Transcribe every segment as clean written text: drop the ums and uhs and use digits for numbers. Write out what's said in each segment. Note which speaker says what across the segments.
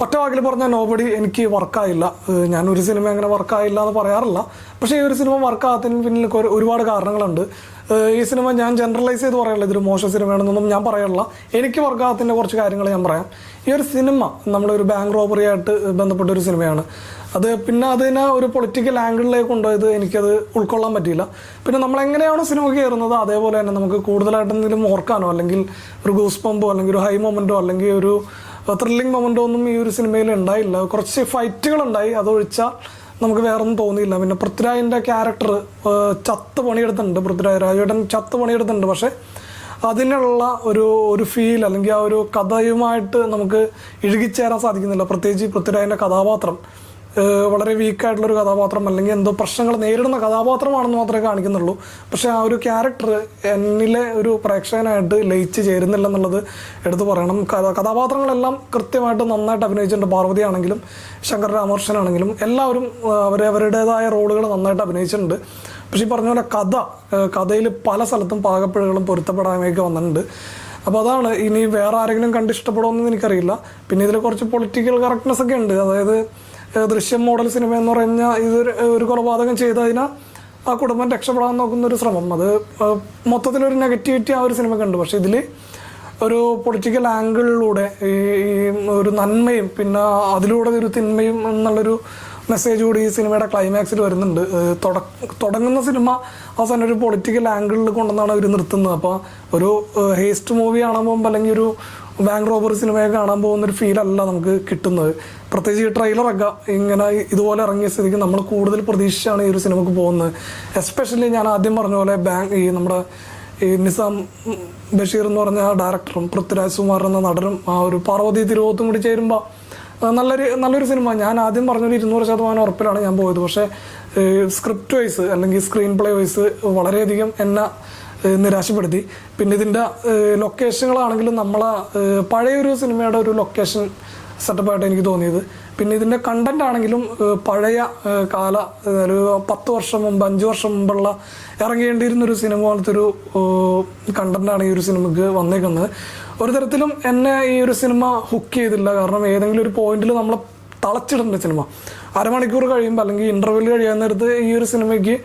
Speaker 1: ഒറ്റ വാക്കിൽ പറഞ്ഞാൽ നോബഡി എനിക്ക് വർക്കായില്ല. ഞാനൊരു സിനിമ അങ്ങനെ വർക്കായില്ല എന്ന് പറയാറില്ല. പക്ഷേ ഈ ഒരു സിനിമ വർക്കാകത്തിന് പിന്നിൽ ഒരുപാട് കാരണങ്ങളുണ്ട്. ഈ സിനിമ ഞാൻ ജനറലൈസ് ചെയ്ത് പറയാറില്ല, ഇതൊരു മോശം സിനിമയാണെന്നൊന്നും ഞാൻ പറയാറില്ല. എനിക്ക് വർക്കാകത്തിൻ്റെ കുറച്ച് കാര്യങ്ങൾ ഞാൻ പറയാം. ഈ ഒരു സിനിമ നമ്മളൊരു ബാങ്ക് റോബറി ആയിട്ട് ബന്ധപ്പെട്ടൊരു സിനിമയാണ്. പിന്നെ അതിനെ ഒരു പൊളിറ്റിക്കൽ ആംഗിളിലേക്ക് കൊണ്ടുപോയത് എനിക്കത് ഉൾക്കൊള്ളാൻ പറ്റിയില്ല. പിന്നെ നമ്മളെങ്ങനെയാണോ സിനിമ കയറുന്നത് അതേപോലെ തന്നെ നമുക്ക് കൂടുതലായിട്ട് എന്തെങ്കിലും ഓർക്കാനോ അല്ലെങ്കിൽ ഒരു ഗൂസ് പമ്പോ അല്ലെങ്കിൽ ഒരു ഹൈ മൊമെൻറ്റോ അല്ലെങ്കിൽ ഒരു ത്രില്ലിംഗ് മൊമെൻറ്റോ ഒന്നും ഈ ഒരു സിനിമയിൽ ഉണ്ടായില്ല. കുറച്ച് ഫൈറ്റുകളുണ്ടായി, അതൊഴിച്ചാൽ നമുക്ക് വേറൊന്നും തോന്നിയില്ല. പിന്നെ പൃഥ്വിരാജിൻ്റെ ക്യാരക്ടർ ചത്ത് പണിയെടുത്തിട്ടുണ്ട്, രാജേട്ടൻ ചത്ത് പണിയെടുത്തിട്ടുണ്ട്. പക്ഷേ അതിനുള്ള ഒരു ഫീൽ അല്ലെങ്കിൽ ആ ഒരു കഥയുമായിട്ട് നമുക്ക് ഇഴുകിച്ചേരാൻ സാധിക്കുന്നില്ല. പ്രത്യേകിച്ച് പൃഥ്വിരാജിൻ്റെ കഥാപാത്രം വളരെ വീക്കായിട്ടുള്ളൊരു കഥാപാത്രം അല്ലെങ്കിൽ എന്തോ പ്രശ്നങ്ങൾ നേരിടുന്ന കഥാപാത്രമാണെന്ന് മാത്രമേ കാണിക്കുന്നുള്ളൂ. പക്ഷേ ആ ഒരു ക്യാരക്ടർ എന്നിലെ ഒരു പ്രേക്ഷകനായിട്ട് ലയിച്ച് ചേരുന്നില്ല എന്നുള്ളത് എടുത്തു പറയണം. കഥാപാത്രങ്ങളെല്ലാം കൃത്യമായിട്ട് നന്നായിട്ട് അഭിനയിച്ചിട്ടുണ്ട്. പാർവതി ആണെങ്കിലും ശങ്കർ രാമകൃഷ്ണനാണെങ്കിലും എല്ലാവരും അവരുടേതായ റോളുകൾ നന്നായിട്ട് അഭിനയിച്ചിട്ടുണ്ട്. പക്ഷേ ഈ പറഞ്ഞ പോലെ കഥയിൽ പല സ്ഥലത്തും പാകപ്പിഴകളും പൊരുത്തപ്പെടാനൊക്കെ വന്നിട്ടുണ്ട്. അപ്പോൾ അതാണ്, ഇനി വേറെ ആരെങ്കിലും കണ്ടിഷ്ടപ്പെടുമെന്ന് എനിക്കറിയില്ല. പിന്നെ ഇതിൽ കുറച്ച് പൊളിറ്റിക്കൽ കറക്റ്റ്നെസ് ഒക്കെ ഉണ്ട്. അതായത് ദൃശ്യം മോഡൽ സിനിമ എന്ന് പറഞ്ഞാൽ ഒരു കൊലപാതകം ചെയ്തതിനാൽ ആ കുടുംബം രക്ഷപ്പെടാൻ നോക്കുന്നൊരു ശ്രമം, അത് മൊത്തത്തിലൊരു നെഗറ്റിവിറ്റി ആ ഒരു സിനിമയ്ക്കുണ്ട്. പക്ഷെ ഇതിൽ ഒരു പൊളിറ്റിക്കൽ ആംഗിളിലൂടെ ഈ ഒരു നന്മയും പിന്നെ അതിലൂടെ ഒരു തിന്മയും എന്നുള്ളൊരു മെസ്സേജ് കൂടി ഈ സിനിമയുടെ ക്ലൈമാക്സിൽ വരുന്നുണ്ട്. തുടങ്ങുന്ന സിനിമ അവസാനം ഒരു പൊളിറ്റിക്കൽ ആംഗിളിൽ കൊണ്ടുവന്നാണ് അവർ നിർത്തുന്നത്. അപ്പോൾ ഒരു ഹേസ്റ്റ് മൂവി കാണാൻ പോകുമ്പോൾ അല്ലെങ്കിൽ ഒരു ബാങ്ക് റോബറി സിനിമയെ കാണാൻ പോകുന്നൊരു ഫീലല്ല നമുക്ക് കിട്ടുന്നത്. പ്രത്യേകിച്ച് ഈ ട്രെയിലറൊക്കെ ഇങ്ങനെ ഇതുപോലെ ഇറങ്ങിയ സ്ഥിതിക്ക് നമ്മൾ കൂടുതൽ പ്രതീക്ഷിച്ചാണ് ഈ ഒരു സിനിമക്ക് പോകുന്നത്. എസ്പെഷ്യലി ഞാൻ ആദ്യം പറഞ്ഞ പോലെ നമ്മുടെ നിസാം ബഷീർ എന്ന് പറഞ്ഞ ഡയറക്ടറും പൃഥ്വിരാജ് സുകുമാർ എന്ന നടനും ആ ഒരു പാർവതി തിരുവോത്തും കൂടി ചേരുമ്പോൾ നല്ലൊരു സിനിമ. ഞാൻ ആദ്യം പറഞ്ഞൊരു 200% ഉറപ്പിലാണ് ഞാൻ പോയത്. പക്ഷേ സ്ക്രിപ്റ്റ് വൈസ് അല്ലെങ്കിൽ സ്ക്രീൻ പ്ലേ വൈസ് വളരെയധികം എന്നെ നിരാശപ്പെടുത്തി. പിന്നെ ഇതിൻ്റെ ലൊക്കേഷനുകളാണെങ്കിലും നമ്മളെ പഴയൊരു സിനിമയുടെ ഒരു ലൊക്കേഷൻ സെറ്റപ്പായിട്ട് എനിക്ക് തോന്നിയത്. പിന്നെ ഇതിൻ്റെ കണ്ടന്റ് ആണെങ്കിലും പഴയ കാല ഒരു 10 വർഷം മുമ്പ് 5 വർഷം മുമ്പുള്ള ഇറങ്ങേണ്ടിയിരുന്നൊരു സിനിമ പോലത്തെ ഒരു കണ്ടന്റാണ് ഈ ഒരു സിനിമക്ക് വന്നേക്കുന്നത്. ഒരു തരത്തിലും എന്നെ ഈ ഒരു സിനിമ ഹുക്ക് ചെയ്തില്ല. കാരണം ഏതെങ്കിലും ഒരു പോയിന്റിൽ നമ്മളെ തളച്ചിടേണ്ട സിനിമ അരമണിക്കൂർ കഴിയുമ്പോൾ അല്ലെങ്കിൽ ഇൻ്റർവെൽ കഴിയാൻ നേരത്ത് ഈ ഒരു സിനിമയ്ക്ക്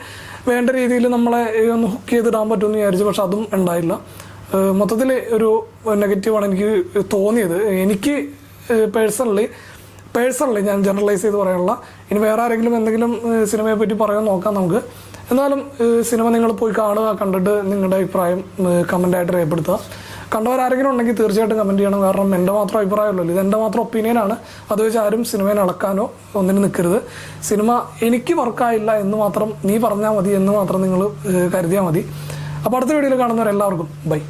Speaker 1: വേണ്ട രീതിയിൽ നമ്മളെ ഒന്ന് ഹുക്ക് ചെയ്തിടാൻ പറ്റുമെന്ന് വിചാരിച്ചു. പക്ഷെ അതും ഉണ്ടായില്ല. മൊത്തത്തിൽ ഒരു നെഗറ്റീവാണ് എനിക്ക് തോന്നിയത്. എനിക്ക് പേഴ്സണലി ഞാൻ ജനറലൈസ് ചെയ്ത് പറയാനുള്ള. ഇനി വേറെ ആരെങ്കിലും എന്തെങ്കിലും സിനിമയെ പറ്റി പറയാൻ നോക്കാം നമുക്ക്. എന്നാലും സിനിമ നിങ്ങൾ പോയി കാണുക, കണ്ടിട്ട് നിങ്ങളുടെ അഭിപ്രായം കമൻ്റായിട്ട് രേഖപ്പെടുത്തുക. കണ്ടവരാരെങ്കിലും ഉണ്ടെങ്കിൽ തീർച്ചയായിട്ടും കമൻറ്റ് ചെയ്യണം. കാരണം എൻ്റെ മാത്രം അഭിപ്രായമല്ലല്ലോ, ഇത് എൻ്റെ മാത്രം ഒപ്പീനിയനാണ്. അത് വെച്ച് ആരും സിനിമയെ അളക്കാനോ ഒന്നിനും നിൽക്കരുത്. സിനിമ എനിക്ക് വർക്കായില്ല എന്ന് മാത്രം നീ പറഞ്ഞാൽ മതി എന്ന് മാത്രം നിങ്ങൾ കരുതിയാൽ മതി. അപ്പോൾ അടുത്ത വീഡിയോയിൽ കാണുന്നവരെല്ലാവർക്കും ബൈ.